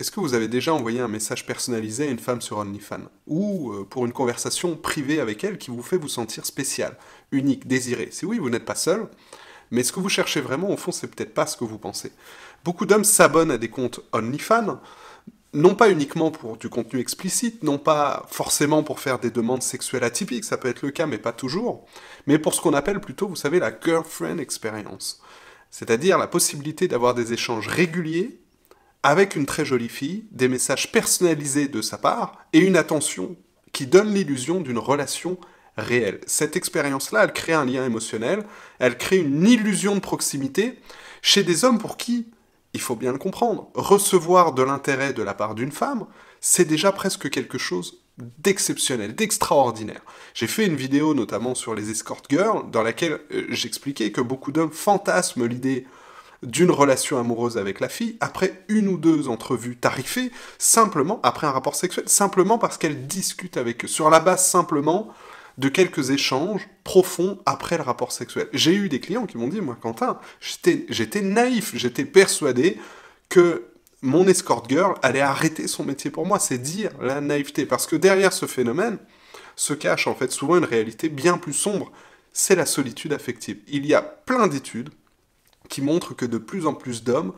Est-ce que vous avez déjà envoyé un message personnalisé à une femme sur OnlyFans? Ou pour une conversation privée avec elle qui vous fait vous sentir spécial, unique, désiré? Si oui, vous n'êtes pas seul, mais ce que vous cherchez vraiment, au fond, c'est peut-être pas ce que vous pensez. Beaucoup d'hommes s'abonnent à des comptes OnlyFans, non pas uniquement pour du contenu explicite, non pas forcément pour faire des demandes sexuelles atypiques, ça peut être le cas, mais pas toujours, mais pour ce qu'on appelle plutôt, vous savez, la girlfriend experience. C'est-à-dire la possibilité d'avoir des échanges réguliers avec une très jolie fille, des messages personnalisés de sa part, et une attention qui donne l'illusion d'une relation réelle. Cette expérience-là, elle crée un lien émotionnel, elle crée une illusion de proximité chez des hommes pour qui, il faut bien le comprendre, recevoir de l'intérêt de la part d'une femme, c'est déjà presque quelque chose d'exceptionnel, d'extraordinaire. J'ai fait une vidéo notamment sur les escort girls, dans laquelle j'expliquais que beaucoup d'hommes fantasment l'idée d'une relation amoureuse avec la fille, après une ou deux entrevues tarifées, simplement, après un rapport sexuel, simplement parce qu'elle discute avec eux, sur la base simplement de quelques échanges profonds après le rapport sexuel. J'ai eu des clients qui m'ont dit, moi Quentin, j'étais naïf, j'étais persuadé que mon escort girl allait arrêter son métier pour moi, c'est dire la naïveté, parce que derrière ce phénomène se cache en fait souvent une réalité bien plus sombre, c'est la solitude affective. Il y a plein d'études qui montre que de plus en plus d'hommes,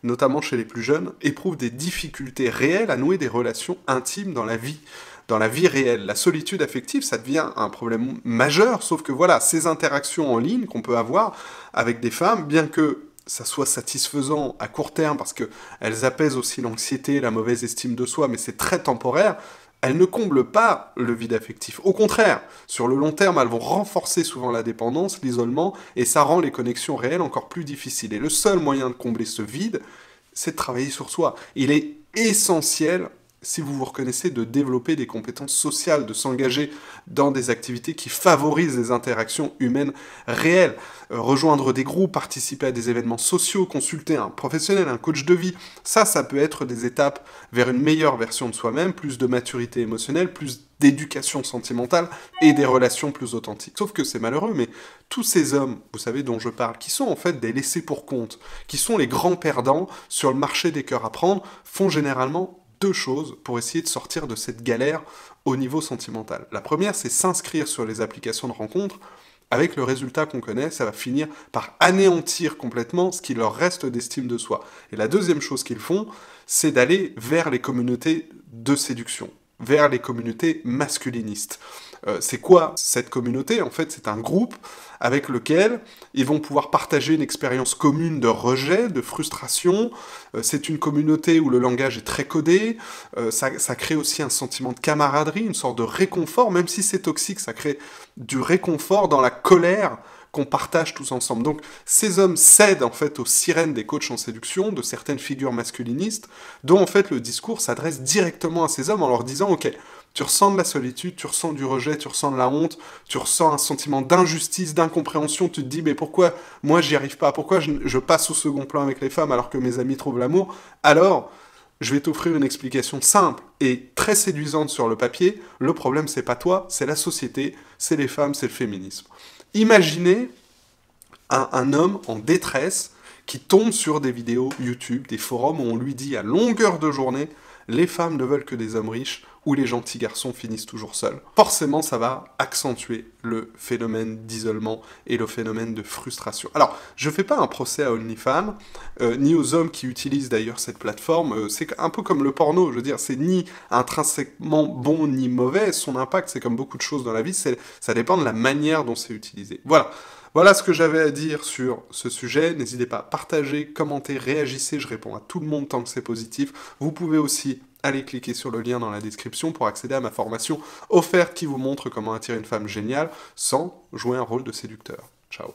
notamment chez les plus jeunes, éprouvent des difficultés réelles à nouer des relations intimes dans la vie réelle. La solitude affective, ça devient un problème majeur, sauf que voilà, ces interactions en ligne qu'on peut avoir avec des femmes, bien que ça soit satisfaisant à court terme, parce qu'elles apaisent aussi l'anxiété, la mauvaise estime de soi, mais c'est très temporaire, elles ne comblent pas le vide affectif. Au contraire, sur le long terme, elles vont renforcer souvent la dépendance, l'isolement, et ça rend les connexions réelles encore plus difficiles. Et le seul moyen de combler ce vide, c'est de travailler sur soi. Il est essentiel, si vous vous reconnaissez, de développer des compétences sociales, de s'engager dans des activités qui favorisent les interactions humaines réelles. Rejoindre des groupes, participer à des événements sociaux, consulter un professionnel, un coach de vie, ça peut être des étapes vers une meilleure version de soi-même, plus de maturité émotionnelle, plus d'éducation sentimentale et des relations plus authentiques. Sauf que c'est malheureux, mais tous ces hommes, vous savez, dont je parle, qui sont en fait des laissés pour compte, qui sont les grands perdants sur le marché des cœurs à prendre, font généralement deux choses pour essayer de sortir de cette galère au niveau sentimental. La première, c'est s'inscrire sur les applications de rencontres, avec le résultat qu'on connaît, ça va finir par anéantir complètement ce qui leur reste d'estime de soi. Et la deuxième chose qu'ils font, c'est d'aller vers les communautés de séduction, vers les communautés masculinistes. C'est quoi cette communauté? En fait, c'est un groupe avec lequel ils vont pouvoir partager une expérience commune de rejet, de frustration. C'est une communauté où le langage est très codé. Ça crée aussi un sentiment de camaraderie, une sorte de réconfort, même si c'est toxique, ça crée du réconfort dans la colère qu'on partage tous ensemble. Donc ces hommes cèdent en fait aux sirènes des coachs en séduction, de certaines figures masculinistes, dont en fait le discours s'adresse directement à ces hommes en leur disant « Ok, tu ressens de la solitude, tu ressens du rejet, tu ressens de la honte, tu ressens un sentiment d'injustice, d'incompréhension, tu te dis mais pourquoi moi j'y arrive pas, pourquoi je passe au second plan avec les femmes alors que mes amis trouvent l'amour ?» Alors, je vais t'offrir une explication simple et très séduisante sur le papier. Le problème, c'est pas toi, c'est la société, c'est les femmes, c'est le féminisme. Imaginez un homme en détresse qui tombe sur des vidéos YouTube, des forums où on lui dit à longueur de journée « Les femmes ne veulent que des hommes riches » ou « Les gentils garçons finissent toujours seuls ». Forcément, ça va accentuer le phénomène d'isolement et le phénomène de frustration. Alors, je ne fais pas un procès à OnlyFans, ni aux hommes qui utilisent d'ailleurs cette plateforme. C'est un peu comme le porno, je veux dire, c'est ni intrinsèquement bon ni mauvais. Son impact, c'est comme beaucoup de choses dans la vie, ça dépend de la manière dont c'est utilisé. Voilà. Voilà ce que j'avais à dire sur ce sujet. N'hésitez pas à partager, commenter, réagissez. Je réponds à tout le monde tant que c'est positif. Vous pouvez aussi aller cliquer sur le lien dans la description pour accéder à ma formation offerte qui vous montre comment attirer une femme géniale sans jouer un rôle de séducteur. Ciao.